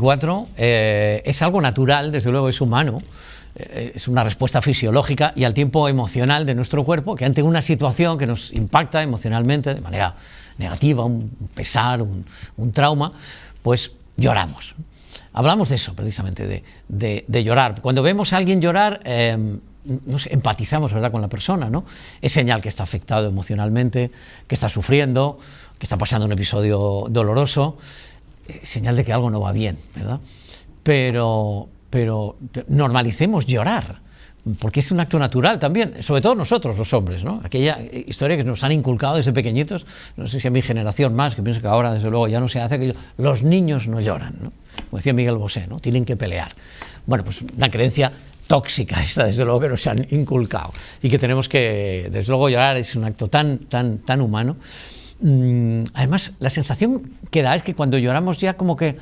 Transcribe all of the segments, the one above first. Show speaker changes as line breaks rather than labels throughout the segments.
2024 es algo natural, desde luego es humano, es una respuesta fisiológica y al tiempo emocional de nuestro cuerpo, que ante una situación que nos impacta emocionalmente de manera negativa, un pesar, un trauma, pues lloramos. Hablamos de eso, precisamente, de llorar. Cuando vemos a alguien llorar, empatizamos, ¿verdad?, con la persona, ¿no? Es señal que está afectado emocionalmente, que está sufriendo, que está pasando un episodio doloroso, señal de que algo no va bien, ¿verdad? Pero normalicemos llorar, porque es un acto natural también, sobre todo nosotros los hombres, ¿no? Aquella historia que nos han inculcado desde pequeñitos, no sé si a mi generación más, que pienso que ahora desde luego ya no se hace aquello, los niños no lloran, ¿no? Como decía Miguel Bosé, ¿no? Tienen que pelear. Bueno, pues una creencia tóxica esta, desde luego, que nos han inculcado y que tenemos que, desde luego, llorar es un acto tan humano. Además, la sensación que da es que cuando lloramos ya como que,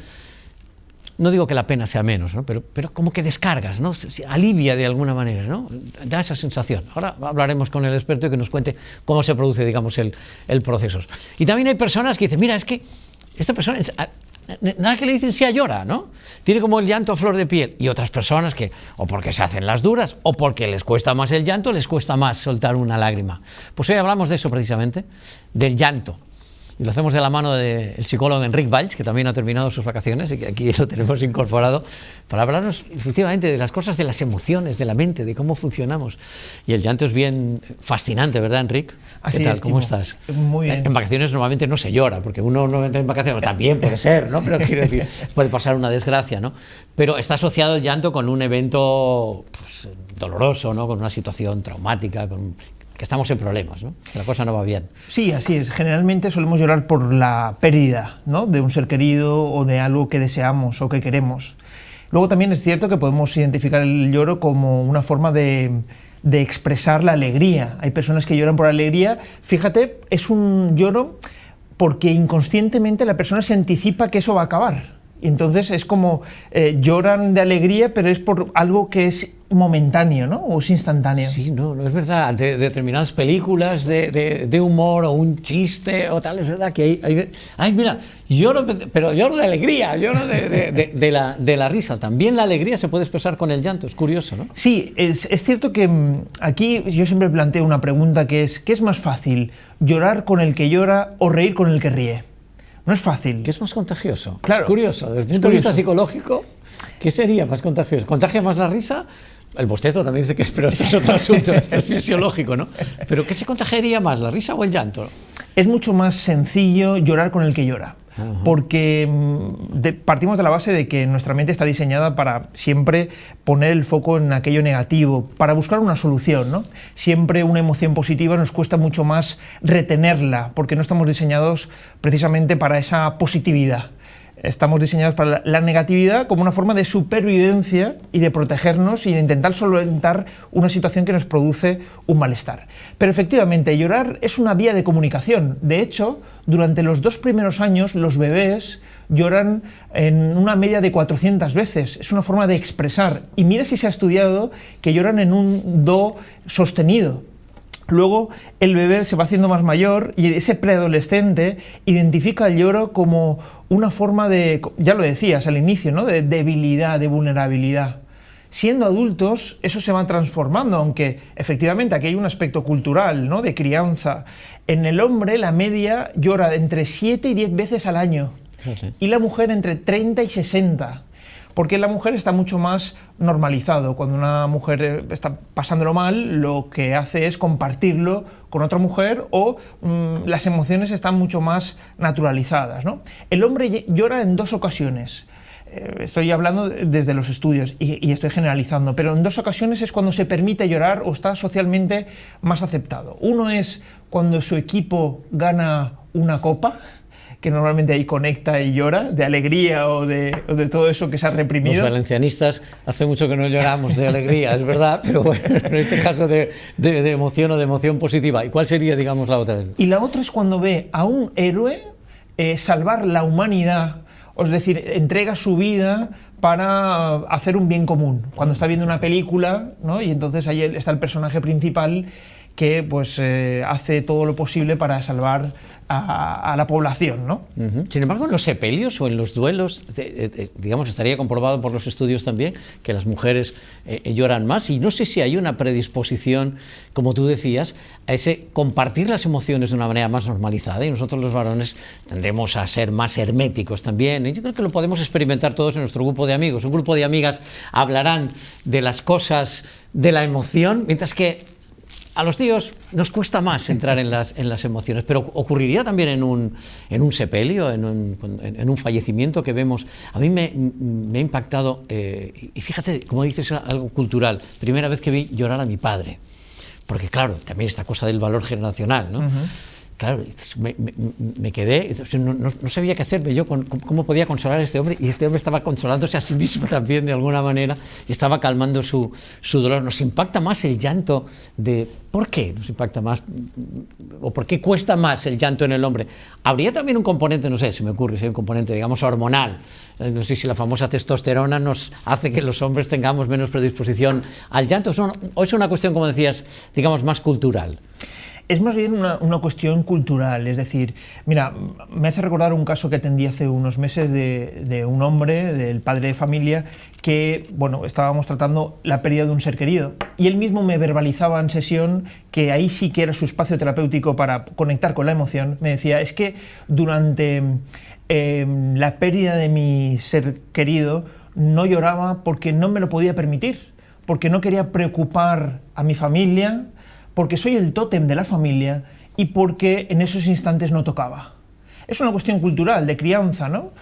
no digo que la pena sea menos, ¿no? pero como que descargas, ¿no? Se alivia de alguna manera, ¿no? Da esa sensación. Ahora hablaremos con el experto y que nos cuente cómo se produce, digamos, el proceso. Y también hay personas que dicen, mira, es que esta persona, nada que le dicen sí llora, ¿no? Tiene como el llanto a flor de piel. Y otras personas que, o porque se hacen las duras, o porque les cuesta más el llanto, les cuesta más soltar una lágrima. Pues hoy hablamos de eso precisamente, del llanto. Y lo hacemos de la mano del psicólogo Enric Valls, que también ha terminado sus vacaciones y que aquí lo tenemos incorporado, para hablarnos efectivamente de las cosas, de las emociones, de la mente, de cómo funcionamos. Y el llanto es bien fascinante, ¿verdad, Enric? ¿Qué tal? ¿Cómo estás?
Muy bien.
En vacaciones normalmente no se llora, porque uno no entra en vacaciones, también puede ser, ¿no? Pero quiero decir, puede pasar una desgracia, ¿no? Pero está asociado el llanto con un evento, pues, doloroso, ¿no? Con una situación traumática, que estamos en problemas, ¿no? Que la cosa no va bien.
Sí, así es. Generalmente solemos llorar por la pérdida, ¿no?, de un ser querido o de algo que deseamos o que queremos. Luego también es cierto que podemos identificar el lloro como una forma de expresar la alegría. Hay personas que lloran por alegría. Fíjate, es un lloro porque inconscientemente la persona se anticipa que eso va a acabar. Y entonces es como lloran de alegría, pero es por algo que es momentáneo, ¿no? O es instantáneo.
Sí, no es verdad. De determinadas películas de humor o un chiste o tal, es verdad que hay mira, lloro, pero lloro de alegría, lloro de la risa. También la alegría se puede expresar con el llanto, es curioso, ¿no?
Sí, es cierto que aquí yo siempre planteo una pregunta que es, ¿qué es más fácil? ¿Llorar con el que llora o reír con el que ríe? No es fácil.
¿Qué es más contagioso?
Claro.
Es curioso. Desde el punto de vista psicológico, ¿qué sería más contagioso? ¿Contagia más la risa? El bostezo también dice que es, pero esto es otro asunto, esto es fisiológico, ¿no? ¿Pero qué se contagiaría más, la risa o el llanto?
Es mucho más sencillo llorar con el que llora. Porque partimos de la base de que nuestra mente está diseñada para siempre poner el foco en aquello negativo, para buscar una solución, ¿no? Siempre una emoción positiva nos cuesta mucho más retenerla, porque no estamos diseñados precisamente para esa positividad. Estamos diseñados para la negatividad como una forma de supervivencia y de protegernos y de intentar solventar una situación que nos produce un malestar. Pero efectivamente, llorar es una vía de comunicación. De hecho, durante los 2 primeros años, los bebés lloran en una media de 400 veces. Es una forma de expresar. Y mira si se ha estudiado que lloran en un do sostenido. Luego el bebé se va haciendo más mayor y ese preadolescente identifica el lloro como una forma de, ya lo decías al inicio, ¿no?, de debilidad, de vulnerabilidad. Siendo adultos eso se va transformando, aunque efectivamente aquí hay un aspecto cultural, ¿no?, de crianza. En el hombre la media llora entre 7 y 10 veces al año.
Sí.
Y la mujer entre 30 y 60. Porque la mujer está mucho más normalizado. Cuando una mujer está pasándolo mal, lo que hace es compartirlo con otra mujer o las emociones están mucho más naturalizadas, ¿no? El hombre llora en 2 ocasiones. Estoy hablando desde los estudios y estoy generalizando, pero en 2 ocasiones es cuando se permite llorar o está socialmente más aceptado. Uno es cuando su equipo gana una copa, que normalmente ahí conecta y llora, de alegría o de todo eso que se ha reprimido.
Los valencianistas hace mucho que no lloramos de alegría, es verdad, pero bueno, en este caso de emoción o de emoción positiva. ¿Y cuál sería, digamos, la otra?
Y la otra es cuando ve a un héroe salvar la humanidad, es decir, entrega su vida para hacer un bien común. Cuando está viendo una película, ¿no?, y entonces ahí está el personaje principal que pues, hace todo lo posible para salvar a la población, ¿no?
Sin embargo, en los sepelios o en los duelos, digamos, estaría comprobado por los estudios también que las mujeres lloran más, y no sé si hay una predisposición, como tú decías, a ese compartir las emociones de una manera más normalizada, y nosotros los varones tendemos a ser más herméticos también, y yo creo que lo podemos experimentar todos en nuestro grupo de amigos. Un grupo de amigas hablarán de las cosas de la emoción, mientras que a los tíos nos cuesta más entrar en las emociones, pero ocurriría también en un sepelio, en un fallecimiento que vemos. A mí me ha impactado, y fíjate, como dices, algo cultural, primera vez que vi llorar a mi padre, porque claro, también esta cosa del valor generacional, ¿no? Claro, me quedé, no sabía qué hacerme yo, cómo podía consolar a este hombre, y este hombre estaba consolándose a sí mismo también de alguna manera, y estaba calmando su dolor. Nos impacta más el llanto ¿por qué nos impacta más? ¿O por qué cuesta más el llanto en el hombre? Habría también un componente, no sé, se me ocurre, si hay un componente, digamos, hormonal. No sé si la famosa testosterona nos hace que los hombres tengamos menos predisposición al llanto, o es una cuestión, como decías, digamos, más cultural.
Es más bien una cuestión cultural, es decir, mira, me hace recordar un caso que atendí hace unos meses de un hombre, del padre de familia, que, bueno, estábamos tratando la pérdida de un ser querido, y él mismo me verbalizaba en sesión que ahí sí que era su espacio terapéutico para conectar con la emoción. Me decía, es que durante la pérdida de mi ser querido no lloraba porque no me lo podía permitir, porque no quería preocupar a mi familia, porque soy el tótem de la familia y porque en esos instantes no tocaba. Es una cuestión cultural, de crianza, ¿no?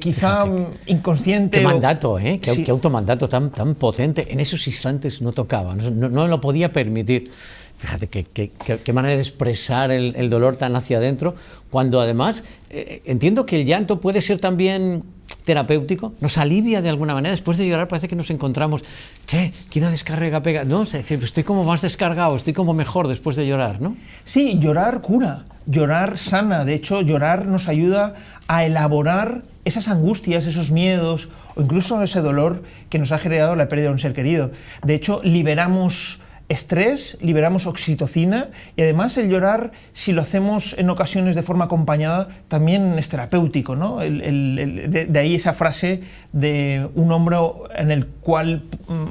Quizá inconsciente.
Qué mandato, ¿eh? Qué automandato tan potente. En esos instantes no tocaba, no lo podía permitir. Fíjate qué manera de expresar el dolor tan hacia adentro, cuando además entiendo que el llanto puede ser también terapéutico, nos alivia de alguna manera. Después de llorar parece que nos encontramos, ¿quién descarga pega? No sé, estoy como más descargado, estoy como mejor después de llorar, ¿no?
Sí, llorar cura, llorar sana. De hecho, llorar nos ayuda a elaborar esas angustias, esos miedos o incluso ese dolor que nos ha generado la pérdida de un ser querido. De hecho, liberamos estrés, liberamos oxitocina, y además el llorar, si lo hacemos en ocasiones de forma acompañada, también es terapéutico, ¿no? De ahí esa frase de un hombro en el cual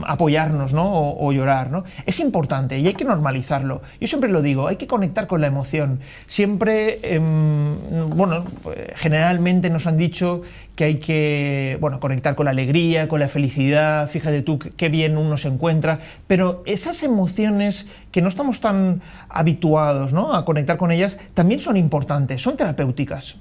apoyarnos, ¿no? O llorar, ¿no? Es importante y hay que normalizarlo. Yo siempre lo digo, hay que conectar con la emoción. Siempre, generalmente nos han dicho que hay que conectar con la alegría, con la felicidad. Fíjate tú qué bien uno se encuentra, pero esas emociones que no estamos tan habituados, ¿no?, a conectar con ellas, también son importantes, son terapéuticas.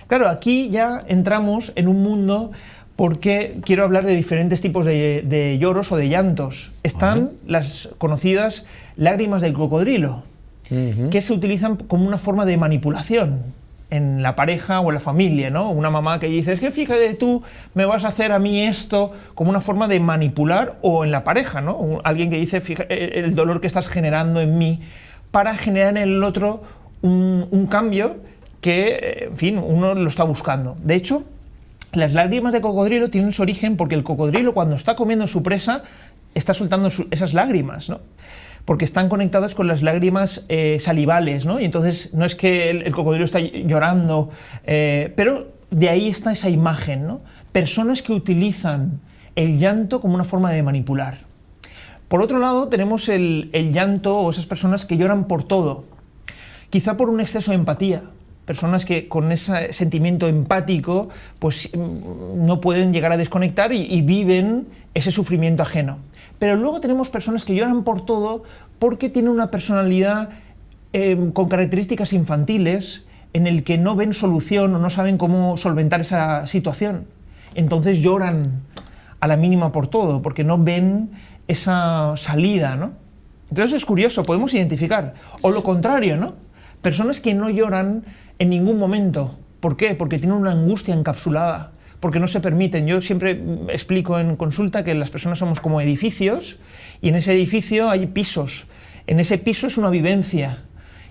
Claro, aquí ya entramos en un mundo, porque quiero hablar de diferentes tipos de lloros o de llantos. Están las conocidas lágrimas del cocodrilo, que se utilizan como una forma de manipulación en la pareja o en la familia, ¿no? Una mamá que dice, es que fíjate tú, me vas a hacer a mí esto, como una forma de manipular, o en la pareja, ¿no? Alguien que dice, fíjate, el dolor que estás generando en mí, para generar en el otro un cambio que, en fin, uno lo está buscando. De hecho, las lágrimas de cocodrilo tienen su origen porque el cocodrilo, cuando está comiendo su presa, está soltando esas lágrimas, ¿no? Porque están conectadas con las lágrimas salivales, ¿no? Y entonces no es que el cocodrilo está llorando, pero de ahí está esa imagen, ¿no? Personas que utilizan el llanto como una forma de manipular. Por otro lado, tenemos el llanto, o esas personas que lloran por todo, quizá por un exceso de empatía. Personas que con ese sentimiento empático pues no pueden llegar a desconectar y viven ese sufrimiento ajeno. Pero luego tenemos personas que lloran por todo porque tienen una personalidad con características infantiles, en el que no ven solución o no saben cómo solventar esa situación. Entonces lloran a la mínima por todo, porque no ven esa salida, ¿no? Entonces es curioso, podemos identificar. O lo contrario, ¿no? Personas que no lloran en ningún momento. ¿Por qué? Porque tienen una angustia encapsulada, porque no se permiten. Yo siempre explico en consulta que las personas somos como edificios, y en ese edificio hay pisos. En ese piso es una vivencia,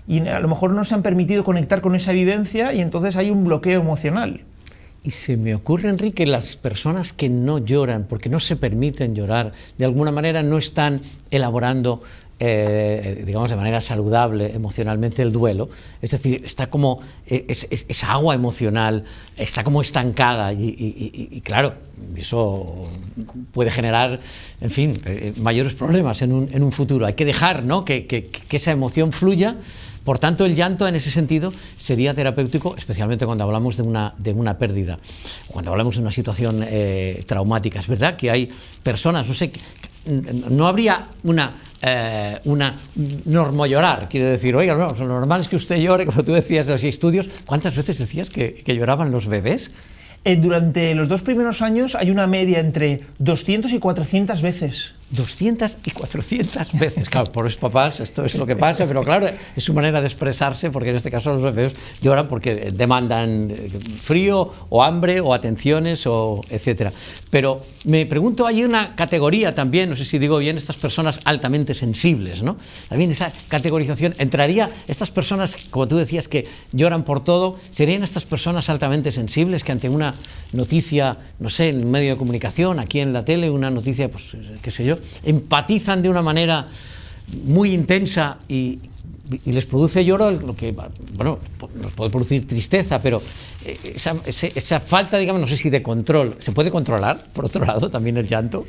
y a lo mejor no se han permitido conectar con esa vivencia, y entonces hay un bloqueo emocional.
Y se me ocurre, Enrique, las personas que no lloran, porque no se permiten llorar, de alguna manera no están elaborando digamos, de manera saludable emocionalmente el duelo, es decir, está como, esa agua emocional está como estancada y claro, eso puede generar, en fin, mayores problemas en un futuro. Hay que dejar, ¿no?, que esa emoción fluya. Por tanto, el llanto en ese sentido sería terapéutico, especialmente cuando hablamos de una pérdida, cuando hablamos de una situación traumática. Es verdad que hay personas, no sé, no habría una normo llorar, quiero decir, oiga, no, lo normal es que usted llore, como tú decías en los estudios. ¿Cuántas veces decías que lloraban los bebés?
Durante los 2 primeros años hay una media entre 200 y 400 veces.
200 y 400 veces. Claro, por los papás esto es lo que pasa, pero claro, es su manera de expresarse, porque en este caso los bebés lloran porque demandan frío o hambre o atenciones o etcétera. Pero me pregunto, hay una categoría también, no sé si digo bien, estas personas altamente sensibles, ¿no? También esa categorización, ¿entraría estas personas, como tú decías, que lloran por todo, serían estas personas altamente sensibles que ante una noticia, no sé, en un medio de comunicación, aquí en la tele, una noticia, pues qué sé yo, empatizan de una manera muy intensa y les produce lloro, lo que, bueno, nos puede producir tristeza, pero esa falta, digamos, no sé si de control, ¿se puede controlar, por otro lado, también el llanto?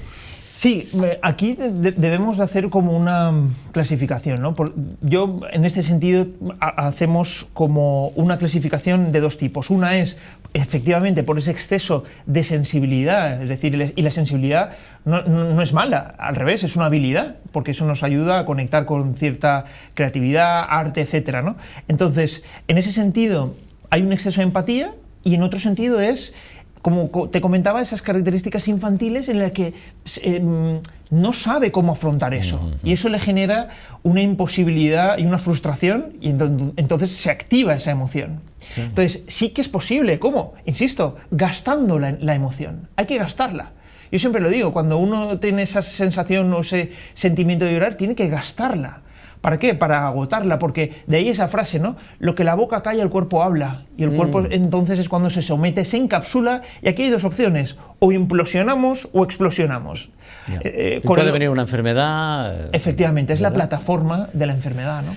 Sí, aquí debemos de hacer como una clasificación, ¿no? Yo, en este sentido, hacemos como una clasificación de 2 tipos. Una es, efectivamente, por ese exceso de sensibilidad, es decir, y la sensibilidad no es mala, al revés, es una habilidad, porque eso nos ayuda a conectar con cierta creatividad, arte, etcétera, ¿no? Entonces, en ese sentido, hay un exceso de empatía, y en otro sentido es, como te comentaba, esas características infantiles en las que no sabe cómo afrontar eso. Y eso le genera una imposibilidad y una frustración, y entonces se activa esa emoción. Sí. Entonces, sí que es posible. ¿Cómo? Insisto, gastando la emoción. Hay que gastarla. Yo siempre lo digo, cuando uno tiene esa sensación o ese sentimiento de llorar, tiene que gastarla. ¿Para qué? Para agotarla, porque de ahí esa frase, ¿no? Lo que la boca calla, el cuerpo habla. Y el cuerpo entonces es cuando se somete, se encapsula, y aquí hay 2 opciones, o implosionamos o explosionamos.
Puede venir una enfermedad.
Efectivamente, es, ¿verdad?, la plataforma de la enfermedad, ¿no?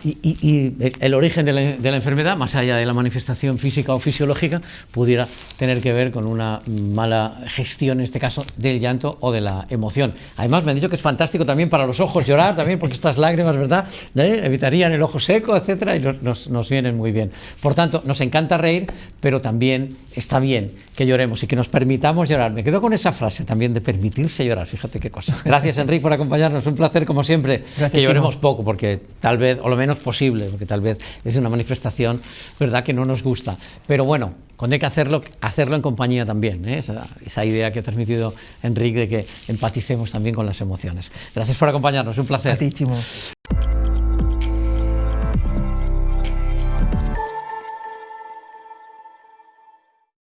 Y el origen de la enfermedad, más allá de la manifestación física o fisiológica, pudiera tener que ver con una mala gestión, en este caso, del llanto o de la emoción. Además, me han dicho que es fantástico también para los ojos llorar, también porque estas lágrimas, ¿verdad?, evitarían el ojo seco, etcétera, y nos vienen muy bien. Por tanto, nos encanta reír, pero también está bien que lloremos y que nos permitamos llorar. Me quedo con esa frase también de permitirse llorar, fíjate qué cosas. Gracias, Enric, por acompañarnos, un placer como siempre.
Gracias,
que lloremos poco, porque tal vez, o lo menos posible, porque tal vez es una manifestación, ¿verdad?, que no nos gusta. Pero bueno, cuando hay que hacerlo en compañía también, ¿eh? Esa idea que ha transmitido Enric de que empaticemos también con las emociones. Gracias por acompañarnos, un placer.
A ti, Chimo.